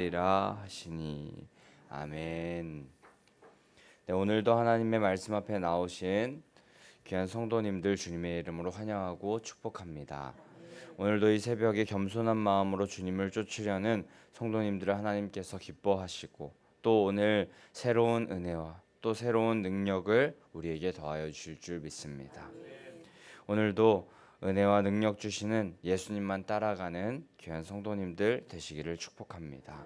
리라 하시니. 아멘. 네, 오늘도 하나님의 말씀 앞에 나오신 귀한 성도님들 주님의 이름으로 환영하고 축복합니다. 오늘도 이 새벽에 겸손한 마음으로 주님을 쫓으려는 성도님들을 하나님께서 기뻐하시고 또 오늘 새로운 은혜와 또 새로운 능력을 우리에게 더하여 주실 줄 믿습니다. 오늘도 은혜와 능력 주시는 예수님만 따라가는 귀한 성도님들 되시기를 축복합니다.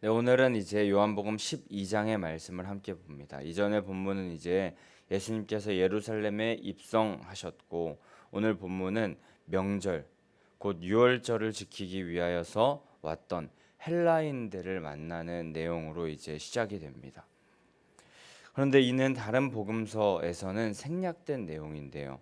네, 오늘은 이제 요한복음 12장의 말씀을 함께 봅니다. 이전의 본문은 이제 예수님께서 예루살렘에 입성하셨고, 오늘 본문은 명절, 곧 유월절을 지키기 위하여서 왔던 헬라인들을 만나는 내용으로 이제 시작이 됩니다. 그런데 이는 다른 복음서에서는 생략된 내용인데요.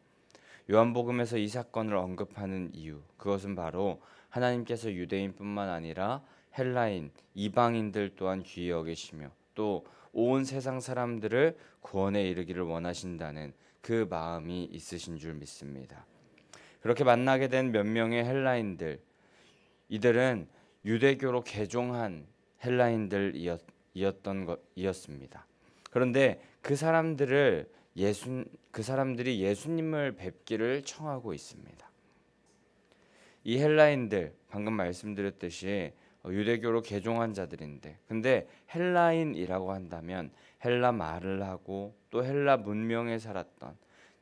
요한복음에서 이 사건을 언급하는 이유, 그것은 바로 하나님께서 유대인뿐만 아니라 헬라인, 이방인들 또한 귀히 여기시며 또 온 세상 사람들을 구원에 이르기를 원하신다는 그 마음이 있으신 줄 믿습니다. 그렇게 만나게 된 몇 명의 헬라인들, 이들은 유대교로 개종한 헬라인들이었습니다. 그런데 그 사람들이 예수님을 뵙기를 청하고 있습니다. 이 헬라인들, 방금 말씀드렸듯이 유대교로 개종한 자들인데, 근데 헬라인이라고 한다면 헬라 말을 하고 또 헬라 문명에 살았던,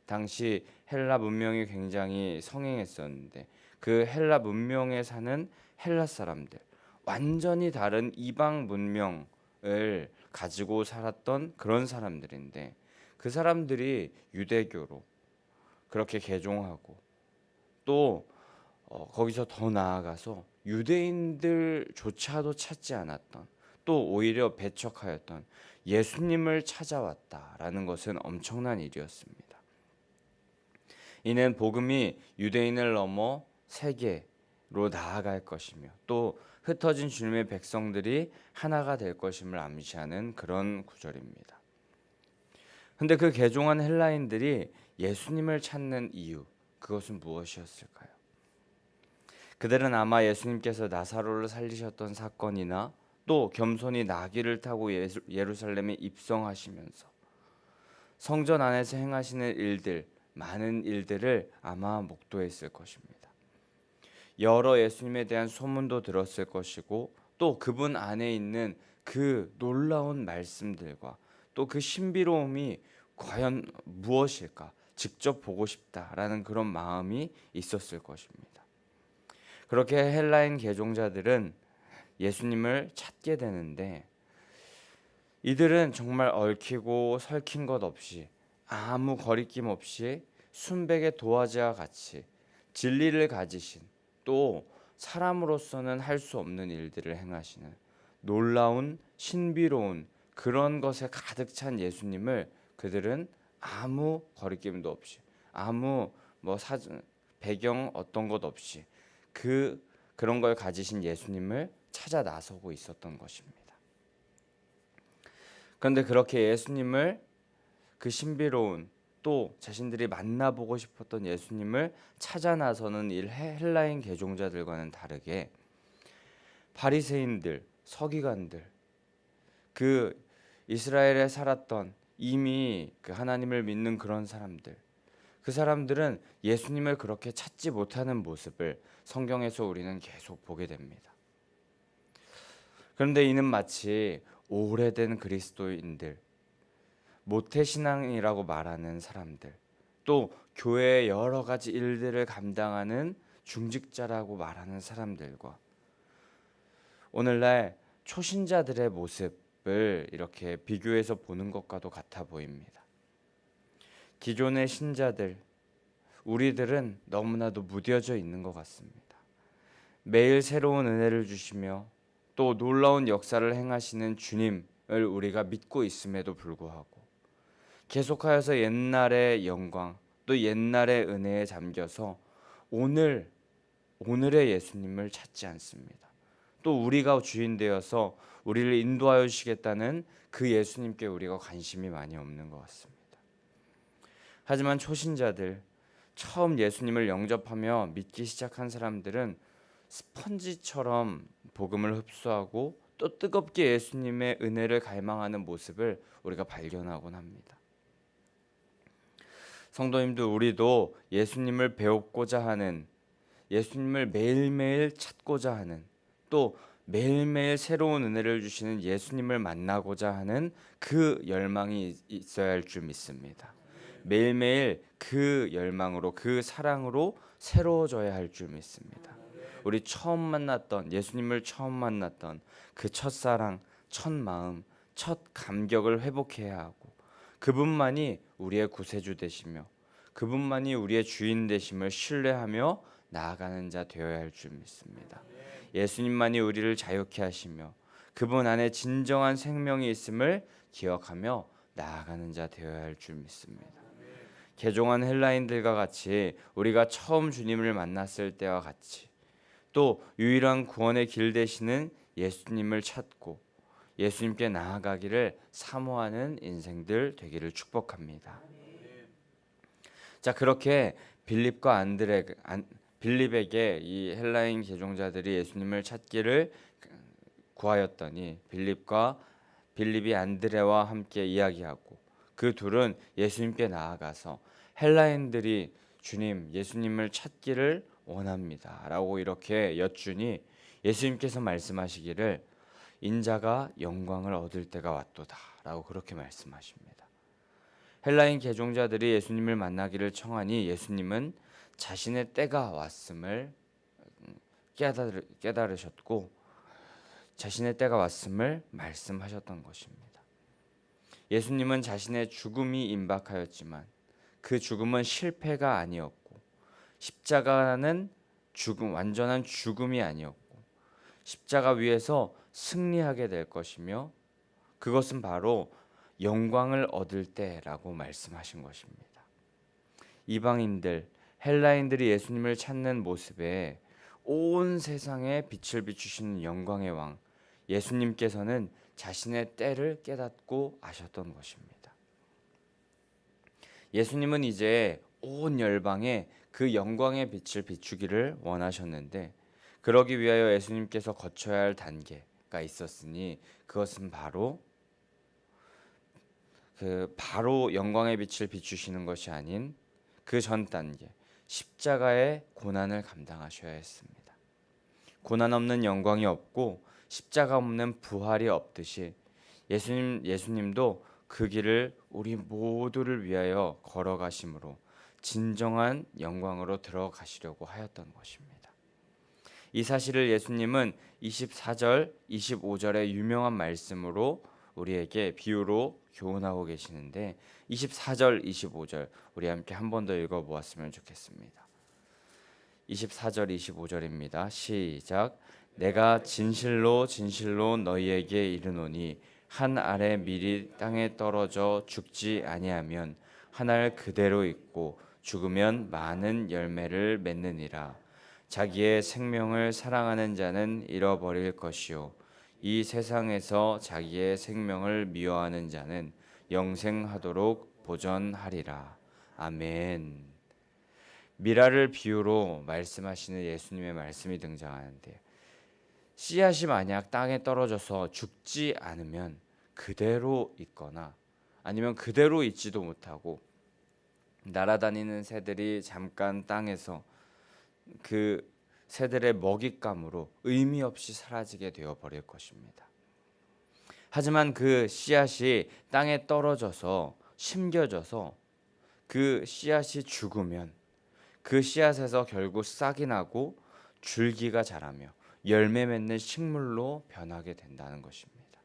당시 헬라 문명이 굉장히 성행했었는데 그 헬라 문명에 사는 헬라 사람들, 완전히 다른 이방 문명을 가지고 살았던 그런 사람들인데, 그 사람들이 유대교로 그렇게 개종하고 또 거기서 더 나아가서 유대인들조차도 찾지 않았던, 또 오히려 배척하였던 예수님을 찾아왔다라는 것은 엄청난 일이었습니다. 이는 복음이 유대인을 넘어 세계로 나아갈 것이며 또 흩어진 주님의 백성들이 하나가 될 것임을 암시하는 그런 구절입니다. 근데 그 개종한 헬라인들이 예수님을 찾는 이유, 그것은 무엇이었을까요? 그들은 아마 예수님께서 나사로를 살리셨던 사건이나 또 겸손히 나귀를 타고 예루살렘에 입성하시면서 성전 안에서 행하시는 일들, 많은 일들을 아마 목도했을 것입니다. 여러 예수님에 대한 소문도 들었을 것이고 또 그분 안에 있는 그 놀라운 말씀들과 또 그 신비로움이 과연 무엇일까 직접 보고 싶다라는 그런 마음이 있었을 것입니다. 그렇게 헬라인 개종자들은 예수님을 찾게 되는데, 이들은 정말 얽히고 설킨 것 없이 아무 거리낌 없이 순백의 도화지와 같이 진리를 가지신, 또 사람으로서는 할 수 없는 일들을 행하시는 놀라운 신비로운 그런 것에 가득 찬 예수님을 그들은 아무 거리낌도 없이 아무 사전 배경 어떤 것 없이 그런 걸 가지신 예수님을 찾아 나서고 있었던 것입니다. 그런데 그렇게 예수님을, 그 신비로운 또 자신들이 만나보고 싶었던 예수님을 찾아 나서는 이 헬라인 개종자들과는 다르게 바리새인들, 서기관들, 그 이스라엘에 살았던 이미 그 하나님을 믿는 그런 사람들, 그 사람들은 예수님을 그렇게 찾지 못하는 모습을 성경에서 우리는 계속 보게 됩니다. 그런데 이는 마치 오래된 그리스도인들, 모태신앙이라고 말하는 사람들, 또 교회의 여러 가지 일들을 감당하는 중직자라고 말하는 사람들과 오늘날 초신자들의 모습을 이렇게 비교해서 보는 것과도 같아 보입니다. 기존의 신자들, 우리들은 너무나도 무뎌져 있는 것 같습니다. 매일 새로운 은혜를 주시며 또 놀라운 역사를 행하시는 주님을 우리가 믿고 있음에도 불구하고 계속하여서 옛날의 영광, 또 옛날의 은혜에 잠겨서 오늘의 예수님을 찾지 않습니다. 또 우리가 주인 되어서 우리를 인도하여 주시겠다는 그 예수님께 우리가 관심이 많이 없는 것 같습니다. 하지만 초신자들, 처음 예수님을 영접하며 믿기 시작한 사람들은 스펀지처럼 복음을 흡수하고 또 뜨겁게 예수님의 은혜를 갈망하는 모습을 우리가 발견하곤 합니다. 성도님들, 우리도 예수님을 배우고자 하는, 예수님을 매일매일 찾고자 하는, 또 매일매일 새로운 은혜를 주시는 예수님을 만나고자 하는 그 열망이 있어야 할 줄 믿습니다. 매일매일 그 열망으로, 그 사랑으로 새로워져야 할 줄 믿습니다. 우리 처음 만났던, 예수님을 처음 만났던 그 첫사랑, 첫 마음, 첫 감격을 회복해야 하고, 그분만이 우리의 구세주 되시며 그분만이 우리의 주인 되심을 신뢰하며 나아가는 자 되어야 할 줄 믿습니다. 예수님만이 우리를 자유케 하시며 그분 안에 진정한 생명이 있음을 기억하며 나아가는 자 되어야 할 줄 믿습니다. 개종한 헬라인들과 같이 우리가 처음 주님을 만났을 때와 같이 또 유일한 구원의 길 되시는 예수님을 찾고 예수님께 나아가기를 사모하는 인생들 되기를 축복합니다. 자, 그렇게 빌립에게 이 헬라인 개종자들이 예수님을 찾기를 구하였더니 빌립이 안드레와 함께 이야기하고 그 둘은 예수님께 나아가서 헬라인들이 주님, 예수님을 찾기를 원합니다 라고 이렇게 여쭈니 예수님께서 말씀하시기를 인자가 영광을 얻을 때가 왔도다 라고 그렇게 말씀하십니다. 헬라인 개종자들이 예수님을 만나기를 청하니 예수님은 자신의 때가 왔음을 깨달으셨고 자신의 때가 왔음을 말씀하셨던 것입니다. 예수님은 자신의 죽음이 임박하였지만 그 죽음은 실패가 아니었고 십자가는 완전한 죽음이 아니었고 십자가 위에서 승리하게 될 것이며 그것은 바로 영광을 얻을 때라고 말씀하신 것입니다. 이방인들, 헬라인들이 예수님을 찾는 모습에 온 세상에 빛을 비추시는 영광의 왕 예수님께서는 자신의 때를 깨닫고 아셨던 것입니다. 예수님은 이제 온 열방에 그 영광의 빛을 비추기를 원하셨는데 그러기 위하여 예수님께서 거쳐야 할 단계가 있었으니 그것은 바로 영광의 빛을 비추시는 것이 아닌 그 전 단계 십자가의 고난을 감당하셔야 했습니다. 고난 없는 영광이 없고 십자가 없는 부활이 없듯이 예수님도 그 길을 우리 모두를 위하여 걸어가심으로 진정한 영광으로 들어가시려고 하였던 것입니다. 이 사실을 예수님은 24절, 25절의 유명한 말씀으로 우리에게 비유로 교훈하고 계시는데 24절, 25절 우리 함께 한 번 더 읽어보았으면 좋겠습니다. 24절, 25절입니다. 시작. 내가 진실로 진실로 너희에게 이르노니 한 알의 밀이 땅에 떨어져 죽지 아니하면 한 알 그대로 있고 죽으면 많은 열매를 맺느니라. 자기의 생명을 사랑하는 자는 잃어버릴 것이요 이 세상에서 자기의 생명을 미워하는 자는 영생하도록 보전하리라. 아멘. 미라를 비유로 말씀하시는 예수님의 말씀이 등장하는데 씨앗이 만약 땅에 떨어져서 죽지 않으면 그대로 있거나 아니면 그대로 있지도 못하고 날아다니는 새들이 잠깐 땅에서 그 새들의 먹잇감으로 의미 없이 사라지게 되어 버릴 것입니다. 하지만 그 씨앗이 땅에 떨어져서 심겨져서 그 씨앗이 죽으면 그 씨앗에서 결국 싹이 나고 줄기가 자라며 열매 맺는 식물로 변하게 된다는 것입니다.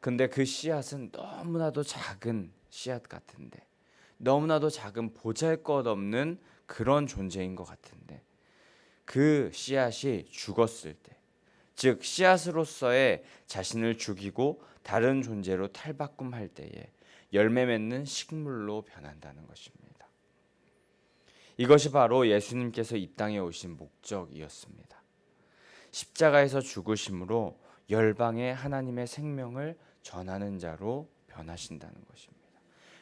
근데 그 씨앗은 너무나도 작은 씨앗 같은데 너무나도 작은 보잘것없는 그런 존재인 것 같은데 그 씨앗이 죽었을 때, 즉 씨앗으로서의 자신을 죽이고 다른 존재로 탈바꿈할 때에 열매 맺는 식물로 변한다는 것입니다. 이것이 바로 예수님께서 이 땅에 오신 목적이었습니다. 십자가에서 죽으심으로 열방에 하나님의 생명을 전하는 자로 변하신다는 것입니다.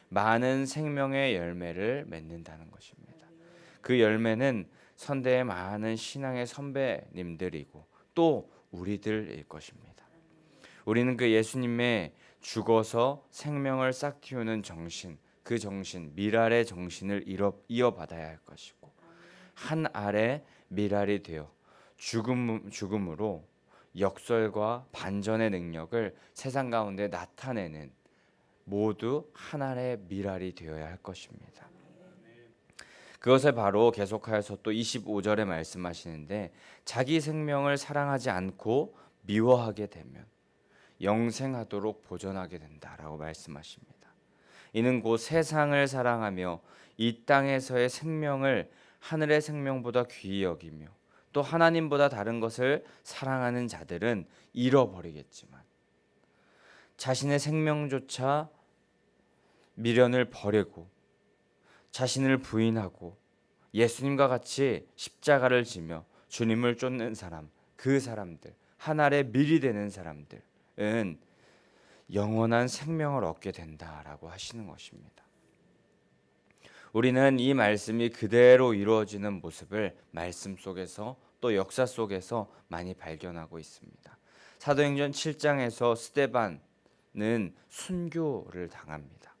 많은 생명의 열매를 맺는다는 것입니다. 그 열매는 선대의 많은 신앙의 선배님들이고 또 우리들일 것입니다. 우리는 그 예수님의 죽어서 생명을 싹 틔우는 정신, 그 정신, 미랄의 정신을 이어받아야 할 것이고, 한 알의 미랄이 되어 죽음으로 역설과 반전의 능력을 세상 가운데 나타내는 모두 한 알의 미랄이 되어야 할 것입니다. 그것을 바로 계속하여서 또 25절에 말씀하시는데, 자기 생명을 사랑하지 않고 미워하게 되면 영생하도록 보존하게 된다라고 말씀하십니다. 이는 곧 세상을 사랑하며 이 땅에서의 생명을 하늘의 생명보다 귀히 여기며 또 하나님보다 다른 것을 사랑하는 자들은 잃어버리겠지만 자신의 생명조차 미련을 버리고 자신을 부인하고 예수님과 같이 십자가를 지며 주님을 쫓는 사람, 그 사람들, 하늘의 밀이 되는 사람들은 영원한 생명을 얻게 된다라고 하시는 것입니다. 우리는 이 말씀이 그대로 이루어지는 모습을 말씀 속에서 또 역사 속에서 많이 발견하고 있습니다. 사도행전 7장에서 스데반은 순교를 당합니다.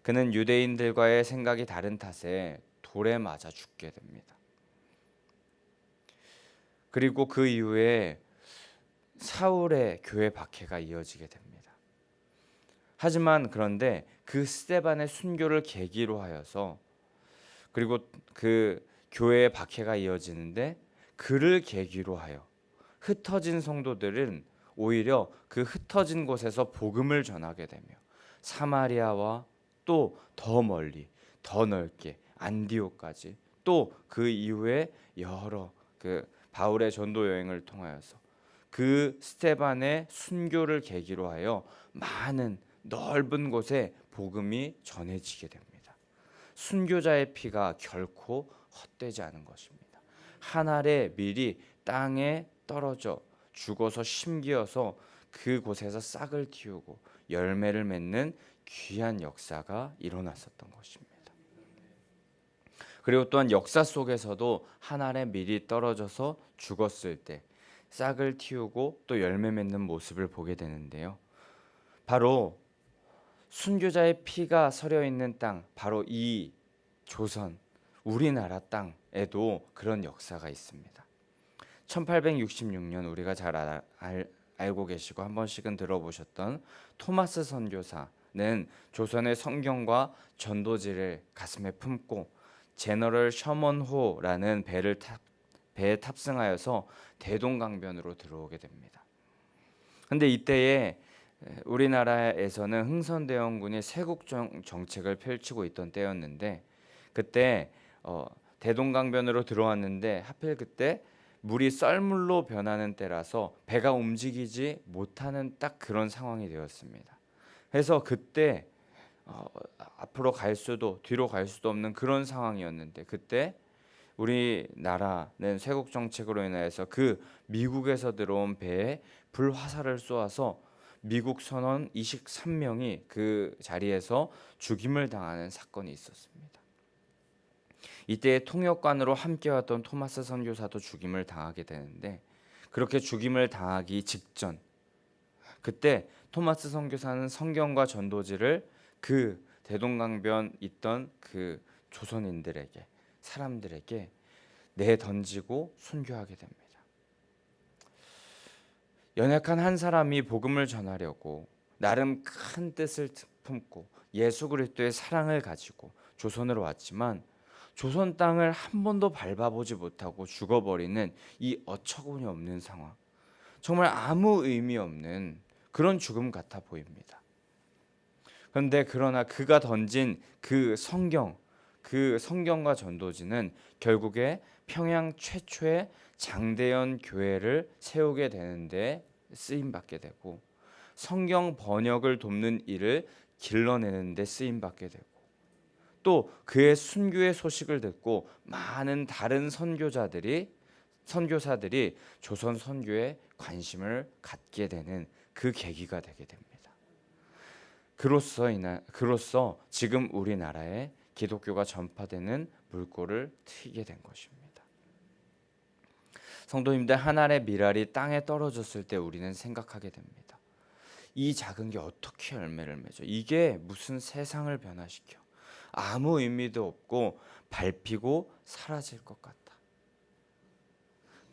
그는 유대인들과의 생각이 다른 탓에 돌에 맞아 죽게 됩니다. 그리고 그 이후에 사울의 교회 박해가 이어지게 됩니다. 하지만 그런데 그 스데반의 순교를 계기로 하여서 그리고 그 교회의 박해가 이어지는데 그를 계기로 하여 흩어진 성도들은 오히려 그 흩어진 곳에서 복음을 전하게 되며 사마리아와 또 더 멀리 더 넓게 안디옥까지 또 그 이후에 여러 그 바울의 전도 여행을 통하여서 그 스데반의 순교를 계기로 하여 많은 넓은 곳에 복음이 전해지게 됩니다. 순교자의 피가 결코 헛되지 않은 것입니다. 한 알의 밀이 땅에 떨어져 죽어서 심기어서 그곳에서 싹을 틔우고 열매를 맺는 귀한 역사가 일어났었던 것입니다. 그리고 또한 역사 속에서도 한 알의 밀이 떨어져서 죽었을 때 싹을 틔우고 또 열매 맺는 모습을 보게 되는데요. 바로 순교자의 피가 서려 있는 땅, 바로 이 조선, 우리나라 땅에도 그런 역사가 있습니다. 1866년 우리가 잘 알고 계시고 한 번씩은 들어보셨던 토마스 선교사는 조선의 성경과 전도지를 가슴에 품고 제너럴 셔먼호라는 배에 탑승하여서 대동강변으로 들어오게 됩니다. 그런데 이때에 우리나라에서는 흥선대원군이 세국 정책을 펼치고 있던 때였는데 그때 대동강변으로 들어왔는데 하필 그때 물이 썰물로 변하는 때라서 배가 움직이지 못하는 딱 그런 상황이 되었습니다. 그래서 그때 앞으로 갈 수도 뒤로 갈 수도 없는 그런 상황이었는데 그때 우리나라는 세국 정책으로 인해서 그 미국에서 들어온 배에 불화살을 쏘아서 미국 선원 23명이 그 자리에서 죽임을 당하는 사건이 있었습니다. 이때 통역관으로 함께왔던 토마스 선교사도 죽임을 당하게 되는데 그렇게 죽임을 당하기 직전 그때 토마스 선교사는 성경과 전도지를 그 대동강변 있던 그 조선인들에게 사람들에게 내던지고 순교하게 됩니다. 연약한 한 사람이 복음을 전하려고 나름 큰 뜻을 품고 예수 그리스도의 사랑을 가지고 조선으로 왔지만 조선 땅을 한 번도 밟아보지 못하고 죽어버리는 이 어처구니 없는 상황, 정말 아무 의미 없는 그런 죽음 같아 보입니다. 그런데 그러나 그가 던진 그 성경과 전도지는 결국에 평양 최초의 장대연 교회를 세우게 되는데 쓰임 받게 되고 성경 번역을 돕는 일을 길러내는 데 쓰임 받게 되고 또 그의 순교의 소식을 듣고 많은 다른 선교사들이 조선 선교에 관심을 갖게 되는 그 계기가 되게 됩니다. 그로써 지금 우리나라에 기독교가 전파되는 물꼬를 트이게 된 것입니다. 성도님들, 한 알의 밀알이 땅에 떨어졌을 때 우리는 생각하게 됩니다. 이 작은 게 어떻게 열매를 맺어? 이게 무슨 세상을 변화시켜? 아무 의미도 없고 밟히고 사라질 것 같다.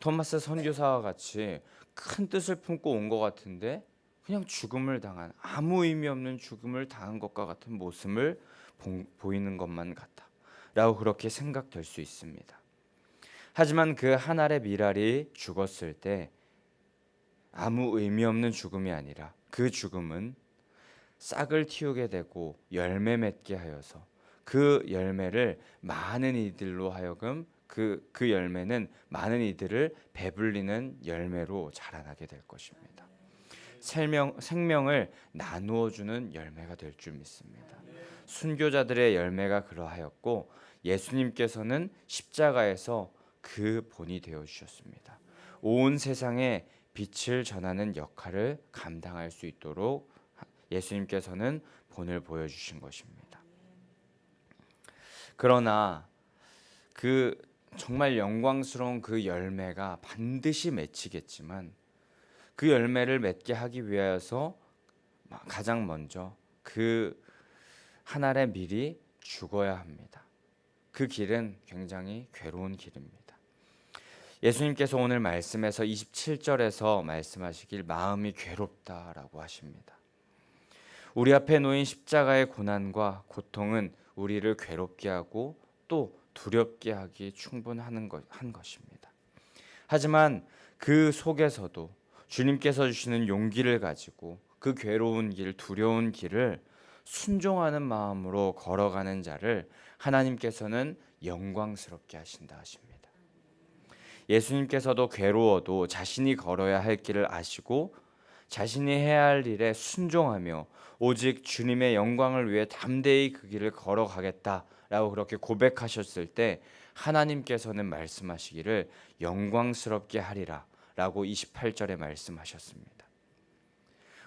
토마스 선교사와 같이 큰 뜻을 품고 온 것 같은데 그냥 죽음을 당한, 아무 의미 없는 죽음을 당한 것과 같은 모습을 보이는 것만 같다 라고 그렇게 생각될 수 있습니다. 하지만 그 한 알의 밀알이 죽었을 때 아무 의미 없는 죽음이 아니라 그 죽음은 싹을 틔우게 되고 열매 맺게 하여서 그 열매를 많은 이들로 하여금 그 열매는 많은 이들을 배불리는 열매로 자라나게 될 것입니다. 생명을 나누어 주는 열매가 될 줄 믿습니다. 순교자들의 열매가 그러하였고 예수님께서는 십자가에서 그 본이 되어 주셨습니다. 온 세상에 빛을 전하는 역할을 감당할 수 있도록 예수님께서는 본을 보여주신 것입니다. 그러나 그 정말 영광스러운 그 열매가 반드시 맺히겠지만 그 열매를 맺게 하기 위하여서 가장 먼저 그 한 알의 밀이 죽어야 합니다. 그 길은 굉장히 괴로운 길입니다. 예수님께서 오늘 말씀에서 27절에서 말씀하시길 마음이 괴롭다라고 하십니다. 우리 앞에 놓인 십자가의 고난과 고통은 우리를 괴롭게 하고 또 두렵게 하기 충분한 것입니다. 하지만 그 속에서도 주님께서 주시는 용기를 가지고 그 괴로운 길, 두려운 길을 순종하는 마음으로 걸어가는 자를 하나님께서는 영광스럽게 하신다 하십니다. 예수님께서도 괴로워도 자신이 걸어야 할 길을 아시고 자신이 해야 할 일에 순종하며 오직 주님의 영광을 위해 담대히 그 길을 걸어가겠다라고 그렇게 고백하셨을 때 하나님께서는 말씀하시기를 영광스럽게 하리라 라고 28절에 말씀하셨습니다.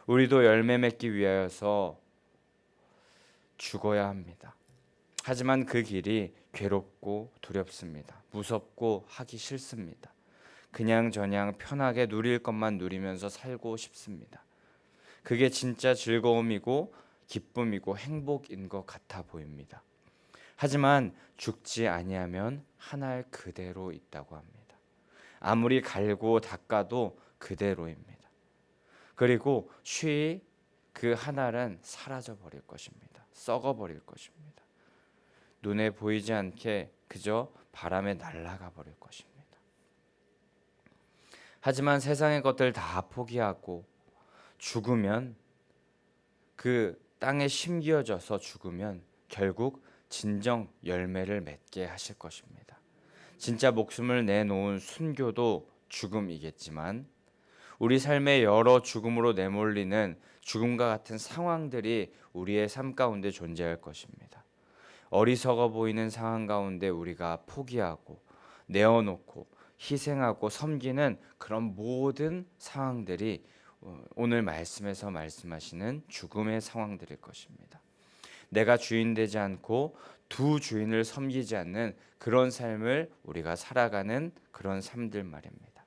우리도 열매 맺기 위하여서 죽어야 합니다. 하지만 그 길이 괴롭고 두렵습니다. 무섭고 하기 싫습니다. 그냥저냥 편하게 누릴 것만 누리면서 살고 싶습니다. 그게 진짜 즐거움이고 기쁨이고 행복인 것 같아 보입니다. 하지만 죽지 아니하면 한 알 그대로 있다고 합니다. 아무리 갈고 닦아도 그대로입니다. 그리고 쉬이 그 한 알은 사라져 버릴 것입니다. 썩어 버릴 것입니다. 눈에 보이지 않게 그저 바람에 날아가 버릴 것입니다. 하지만 세상의 것들 다 포기하고 죽으면, 그 땅에 심겨져서 죽으면 결국 진정 열매를 맺게 하실 것입니다. 진짜 목숨을 내놓은 순교도 죽음이겠지만 우리 삶의 여러 죽음으로 내몰리는 죽음과 같은 상황들이 우리의 삶 가운데 존재할 것입니다. 어리석어 보이는 상황 가운데 우리가 포기하고 내어놓고 희생하고 섬기는 그런 모든 상황들이 오늘 말씀에서 말씀하시는 죽음의 상황들일 것입니다. 내가 주인 되지 않고 두 주인을 섬기지 않는 그런 삶을 우리가 살아가는 그런 삶들 말입니다.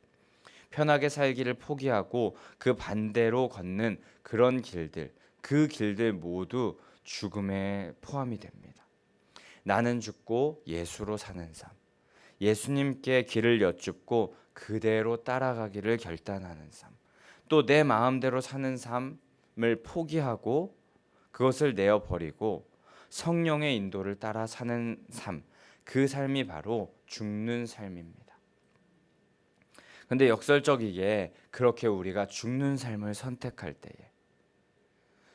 편하게 살기를 포기하고 그 반대로 걷는 그런 길들, 그 길들 모두 죽음에 포함이 됩니다. 나는 죽고 예수로 사는 삶, 예수님께 길을 여쭙고 그대로 따라가기를 결단하는 삶, 또 내 마음대로 사는 삶을 포기하고 그것을 내어버리고 성령의 인도를 따라 사는 삶, 그 삶이 바로 죽는 삶입니다. 근데 역설적이게 그렇게 우리가 죽는 삶을 선택할 때에,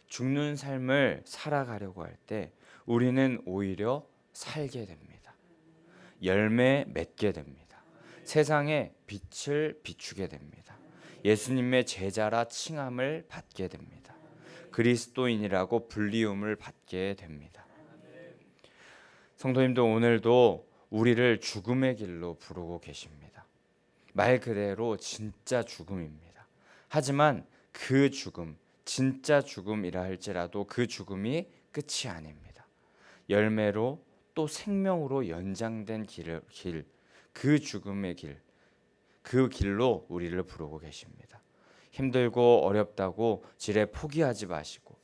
죽는 삶을 살아가려고 할 때 우리는 오히려 살게 됩니다. 열매 맺게 됩니다. 세상에 빛을 비추게 됩니다. 예수님의 제자라 칭함을 받게 됩니다. 그리스도인이라고 불리움을 받게 됩니다. 성도님도 오늘도 우리를 죽음의 길로 부르고 계십니다. 말 그대로 진짜 죽음입니다. 하지만 그 죽음, 진짜 죽음이라 할지라도 그 죽음이 끝이 아닙니다. 열매로 또 생명으로 연장된 길, 그 죽음의 길, 그 길로 우리를 부르고 계십니다. 힘들고 어렵다고 지레 포기하지 마시고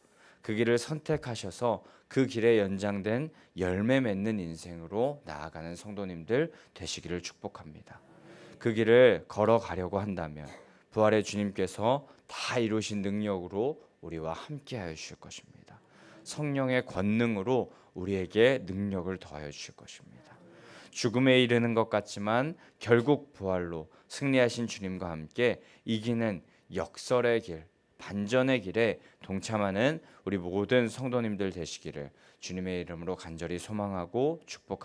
그 길을 선택하셔서 그 길에 연장된 열매 맺는 인생으로 나아가는 성도님들 되시기를 축복합니다. 그 길을 걸어가려고 한다면 부활의 주님께서 다 이루신 능력으로 우리와 함께하여 주실 것입니다. 성령의 권능으로 우리에게 능력을 더하여 주실 것입니다. 죽음에 이르는 것 같지만 결국 부활로 승리하신 주님과 함께 이기는 역설의 길, 반전의 길에 동참하는 우리 모든 성도님들 되시기를 주님의 이름으로 간절히 소망하고 축복합니다.